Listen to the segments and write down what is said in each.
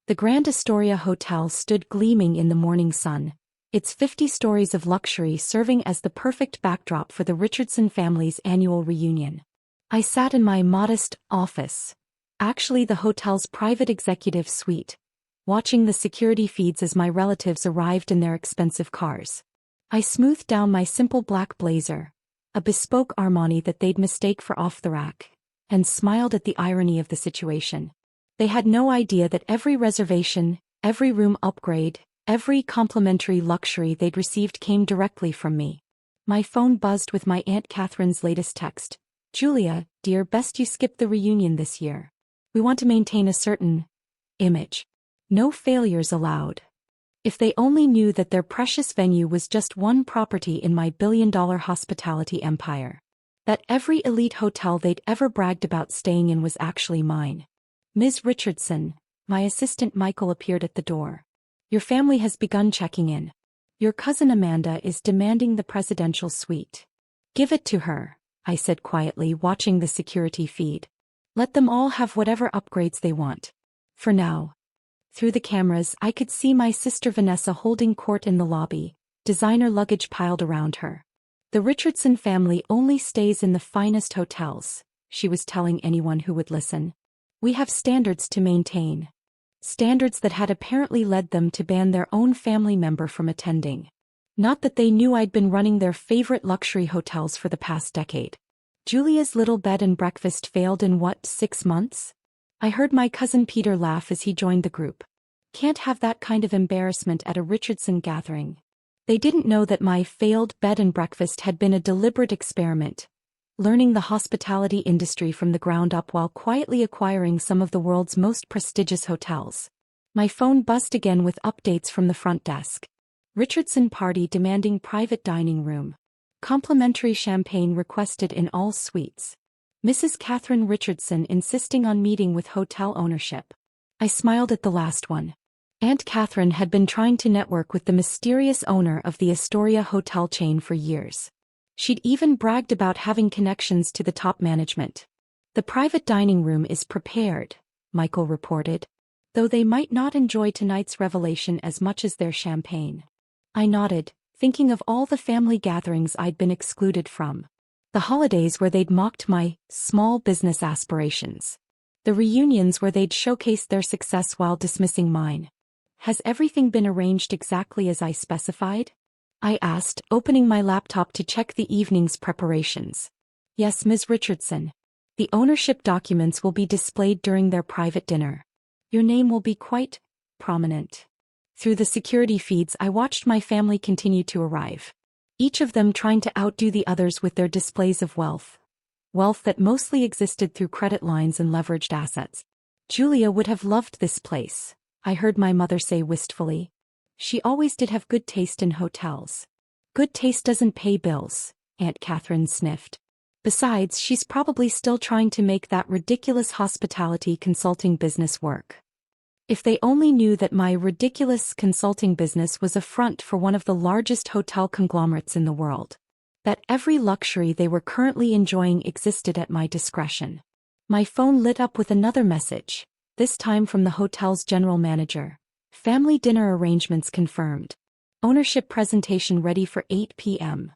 The Grand Astoria Hotel stood gleaming in the morning sun, its 50 stories of luxury serving as the perfect backdrop for the Richardson family's annual reunion. I sat in my modest office, actually the hotel's private executive suite, watching the security feeds as my relatives arrived in their expensive cars. I smoothed down my simple black blazer, a bespoke Armani that they'd mistake for off-the-rack, and smiled at the irony of the situation. They had no idea that every reservation, every room upgrade, every complimentary luxury they'd received came directly from me. My phone buzzed with my Aunt Katherine's latest text. "Julia, dear, best you skip the reunion this year. We want to maintain a certain image. No failures allowed." If they only knew that their precious venue was just one property in my billion-dollar hospitality empire. That every elite hotel they'd ever bragged about staying in was actually mine. "Ms. Richardson," my assistant Michael appeared at the door. "Your family has begun checking in. Your cousin Amanda is demanding the presidential suite." "Give it to her," I said quietly, watching the security feed. "Let them all have whatever upgrades they want. For now." Through the cameras, I could see my sister Vanessa holding court in the lobby, designer luggage piled around her. "The Richardson family only stays in the finest hotels," she was telling anyone who would listen. "We have standards to maintain." Standards that had apparently led them to ban their own family member from attending. Not that they knew I'd been running their favorite luxury hotels for the past decade. Julia's little bed and breakfast failed in 6 months? I heard my cousin Peter laugh as he joined the group. Can't have that kind of embarrassment at a Richardson gathering. They didn't know that my failed bed and breakfast had been a deliberate experiment, learning the hospitality industry from the ground up while quietly acquiring some of the world's most prestigious hotels. My phone buzzed again with updates from the front desk. Richardson party demanding private dining room. Complimentary champagne requested in all suites. Mrs. Katherine Richardson insisting on meeting with hotel ownership. I smiled at the last one. Aunt Katherine had been trying to network with the mysterious owner of the Astoria Hotel chain for years. She'd even bragged about having connections to the top management. "The private dining room is prepared," Michael reported, "though they might not enjoy tonight's revelation as much as their champagne." I nodded, thinking of all the family gatherings I'd been excluded from. The holidays where they'd mocked my small business aspirations. The reunions where they'd showcased their success while dismissing mine. "Has everything been arranged exactly as I specified?" I asked, opening my laptop to check the evening's preparations. "Yes, Ms. Richardson. The ownership documents will be displayed during their private dinner. Your name will be quite prominent." Through the security feeds, I watched my family continue to arrive. Each of them trying to outdo the others with their displays of wealth. Wealth that mostly existed through credit lines and leveraged assets. "Julia would have loved this place," I heard my mother say wistfully. "She always did have good taste in hotels." "Good taste doesn't pay bills," Aunt Katherine sniffed. "Besides, she's probably still trying to make that ridiculous hospitality consulting business work." If they only knew that my ridiculous consulting business was a front for one of the largest hotel conglomerates in the world. That every luxury they were currently enjoying existed at my discretion. My phone lit up with another message, this time from the hotel's general manager. "Family dinner arrangements confirmed. Ownership presentation ready for 8 p.m.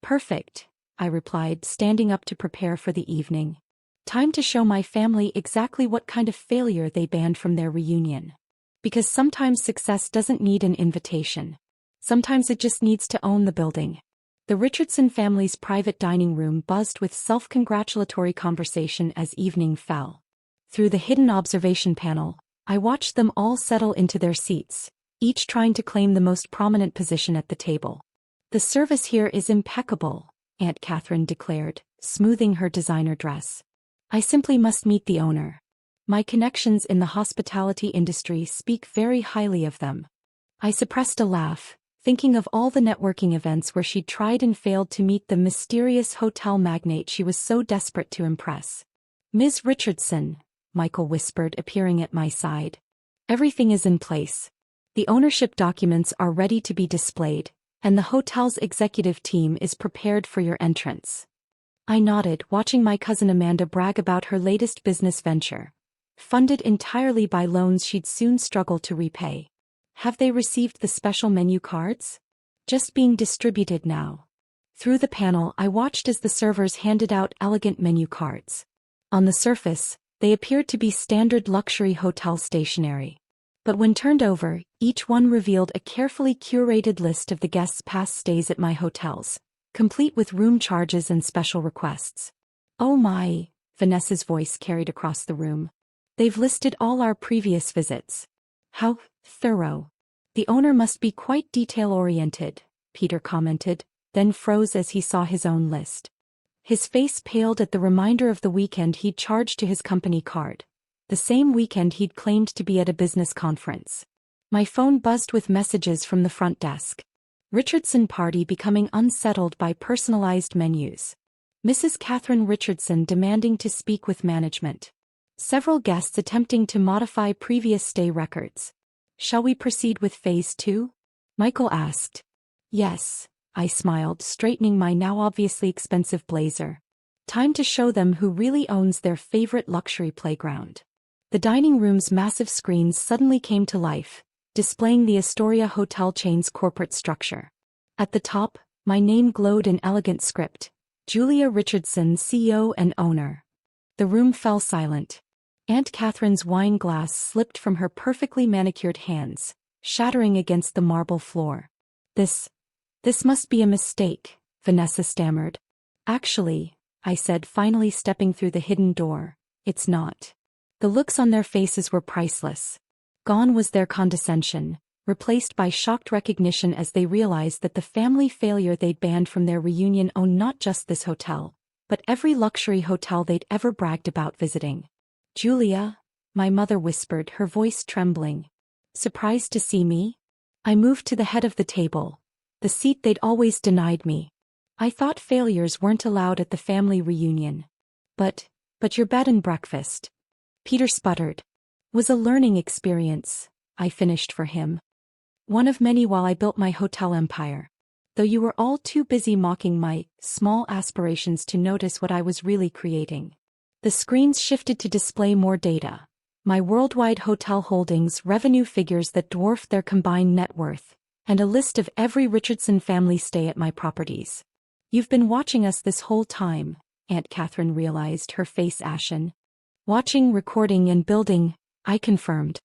"Perfect," I replied, standing up to prepare for the evening. Time to show my family exactly what kind of failure they banned from their reunion. Because sometimes success doesn't need an invitation. Sometimes it just needs to own the building. The Richardson family's private dining room buzzed with self-congratulatory conversation as evening fell. Through the hidden observation panel, I watched them all settle into their seats, each trying to claim the most prominent position at the table. "The service here is impeccable," Aunt Katherine declared, smoothing her designer dress. "I simply must meet the owner. My connections in the hospitality industry speak very highly of them." I suppressed a laugh, thinking of all the networking events where she'd tried and failed to meet the mysterious hotel magnate she was so desperate to impress. "Ms. Richardson," Michael whispered, appearing at my side. "Everything is in place. The ownership documents are ready to be displayed, and the hotel's executive team is prepared for your entrance." I nodded, watching my cousin Amanda brag about her latest business venture. funded entirely by loans she'd soon struggle to repay. Have they received the special menu cards? Just being distributed now. Through the panel, I watched as the servers handed out elegant menu cards. On the surface, they appeared to be standard luxury hotel stationery. But when turned over, each one revealed a carefully curated list of the guests' past stays at my hotels, complete with room charges and special requests. Oh my, Vanessa's voice carried across the room. They've listed all our previous visits. How thorough. The owner must be quite detail-oriented, Peter commented, then froze as he saw his own list. His face paled at the reminder of the weekend he'd charged to his company card, the same weekend he'd claimed to be at a business conference. My phone buzzed with messages from the front desk. Richardson party becoming unsettled by personalized menus. Mrs. Katherine Richardson demanding to speak with management. Several guests attempting to modify previous stay records. Shall we proceed with phase 2? Michael asked. Yes, I smiled, straightening my now obviously expensive blazer. Time to show them who really owns their favorite luxury playground. The dining room's massive screens suddenly came to life, displaying the Astoria Hotel chain's corporate structure. At the top, my name glowed in elegant script. Julia Richardson, CEO and owner. The room fell silent. Aunt Katherine's wine glass slipped from her perfectly manicured hands, shattering against the marble floor. This must be a mistake, Vanessa stammered. Actually, I said, finally stepping through the hidden door, it's not. The looks on their faces were priceless. Gone was their condescension, replaced by shocked recognition as they realized that the family failure they'd banned from their reunion owned not just this hotel, but every luxury hotel they'd ever bragged about visiting. Julia, my mother whispered, her voice trembling. Surprised to see me? I moved to the head of the table, the seat they'd always denied me. I thought failures weren't allowed at the family reunion. But your bed and breakfast, Peter sputtered, was a learning experience, I finished for him. One of many while I built my hotel empire. Though you were all too busy mocking my small aspirations to notice what I was really creating. The screens shifted to display more data. My worldwide hotel holdings, revenue figures that dwarfed their combined net worth, and a list of every Richardson family stay at my properties. You've been watching us this whole time, Aunt Katherine realized, her face ashen. Watching, recording, and building, I confirmed.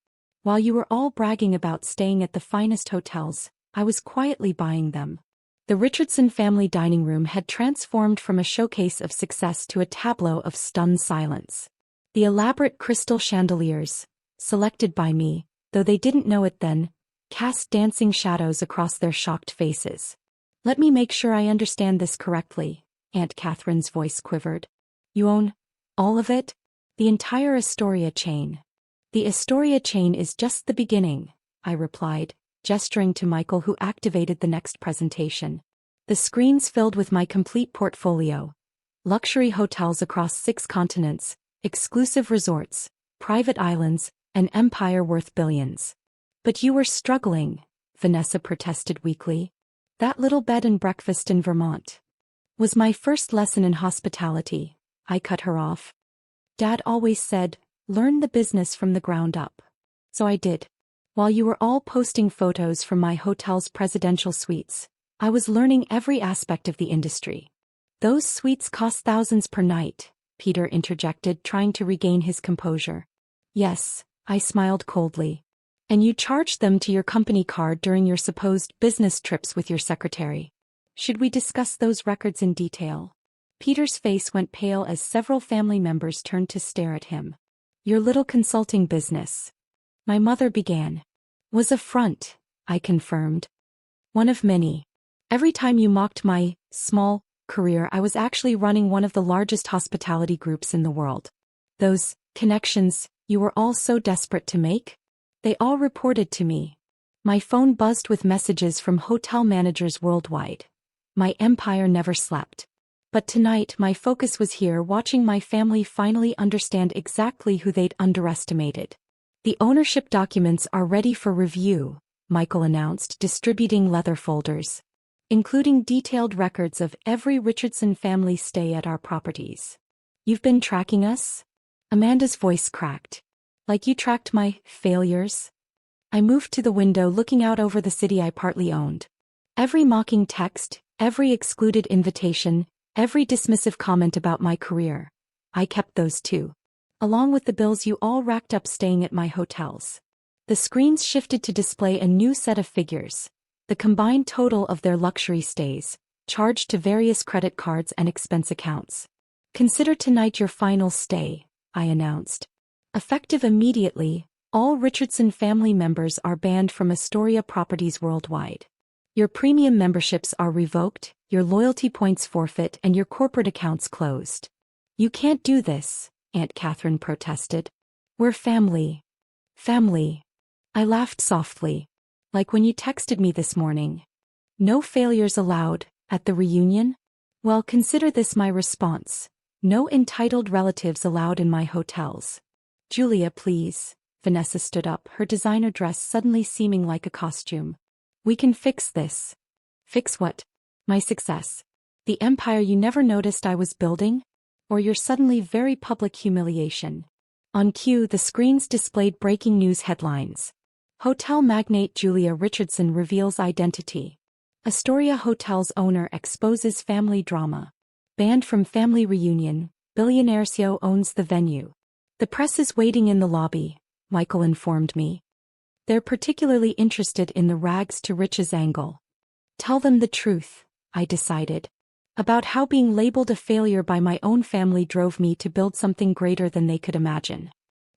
While you were all bragging about staying at the finest hotels, I was quietly buying them. The Richardson family dining room had transformed from a showcase of success to a tableau of stunned silence. The elaborate crystal chandeliers, selected by me, though they didn't know it then, cast dancing shadows across their shocked faces. Let me make sure I understand this correctly, Aunt Katherine's voice quivered. You own all of it? The entire Astoria chain. The Astoria chain is just the beginning, I replied, gesturing to Michael, who activated the next presentation. The screens filled with my complete portfolio. Luxury hotels across 6 continents, exclusive resorts, private islands, an empire worth billions. But you were struggling, Vanessa protested weakly. That little bed and breakfast in Vermont was my first lesson in hospitality, I cut her off. Dad always said, learn the business from the ground up. So I did. While you were all posting photos from my hotel's presidential suites, I was learning every aspect of the industry. Those suites cost thousands per night, Peter interjected, trying to regain his composure. Yes, I smiled coldly. And you charged them to your company card during your supposed business trips with your secretary. Should we discuss those records in detail? Peter's face went pale as several family members turned to stare at him. Your little consulting business, my mother began, was a front, I confirmed. One of many. Every time you mocked my small career, I was actually running one of the largest hospitality groups in the world. Those connections you were all so desperate to make? They all reported to me. My phone buzzed with messages from hotel managers worldwide. My empire never slept. But tonight my focus was here, watching my family finally understand exactly who they'd underestimated. The ownership documents are ready for review, Michael announced, distributing leather folders, including detailed records of every Richardson family stay at our properties. You've been tracking us? Amanda's voice cracked. Like you tracked my failures? I moved to the window looking out over the city I partly owned. Every mocking text, every excluded invitation, every dismissive comment about my career. I kept those too. Along with the bills you all racked up staying at my hotels. The screens shifted to display a new set of figures. The combined total of their luxury stays, charged to various credit cards and expense accounts. Consider tonight your final stay, I announced. Effective immediately, all Richardson family members are banned from Astoria properties worldwide. Your premium memberships are revoked, your loyalty points forfeit, and your corporate accounts closed. You can't do this, Aunt Katherine protested. We're family. Family. I laughed softly. Like when you texted me this morning. No failures allowed, at the reunion? Well, consider this my response. No entitled relatives allowed in my hotels. Julia, please. Vanessa stood up, her designer dress suddenly seeming like a costume. We can fix this. Fix what? My success. The empire you never noticed I was building? Or your suddenly very public humiliation? On cue, the screens displayed breaking news headlines. Hotel magnate Julia Richardson reveals identity. Astoria Hotel's owner exposes family drama. Banned from family reunion, billionaire CEO owns the venue. The press is waiting in the lobby, Michael informed me. They're particularly interested in the rags to riches angle. Tell them the truth, I decided. About how being labeled a failure by my own family drove me to build something greater than they could imagine.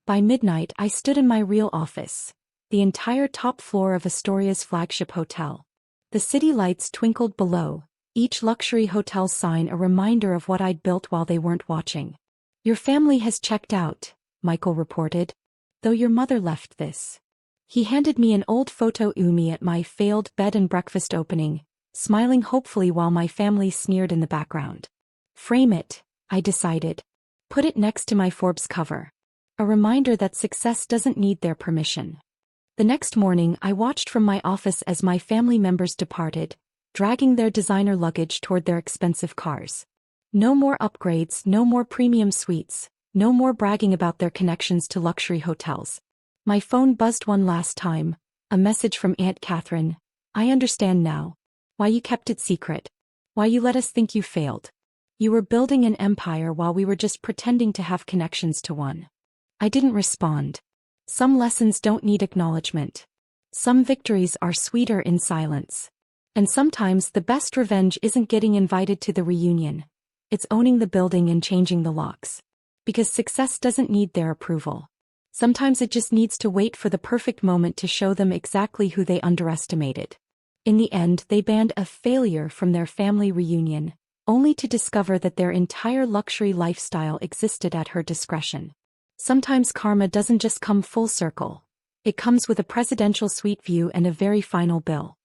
By midnight I stood in my real office. The entire top floor of Astoria's flagship hotel. The city lights twinkled below, each luxury hotel sign a reminder of what I'd built while they weren't watching. Your family has checked out, Michael reported. Though your mother left this. He handed me an old photo of me at my failed bed and breakfast opening, smiling hopefully while my family sneered in the background. Frame it, I decided. Put it next to my Forbes cover. A reminder that success doesn't need their permission. The next morning I watched from my office as my family members departed, dragging their designer luggage toward their expensive cars. No more upgrades, no more premium suites, no more bragging about their connections to luxury hotels. My phone buzzed one last time, a message from Aunt Katherine. I understand now. Why you kept it secret. Why you let us think you failed. You were building an empire while we were just pretending to have connections to one. I didn't respond. Some lessons don't need acknowledgement. Some victories are sweeter in silence. And sometimes the best revenge isn't getting invited to the reunion. It's owning the building and changing the locks. Because success doesn't need their approval. Sometimes it just needs to wait for the perfect moment to show them exactly who they underestimated. In the end, they banned a failure from their family reunion, only to discover that their entire luxury lifestyle existed at her discretion. Sometimes karma doesn't just come full circle. It comes with a presidential suite view and a very final bill.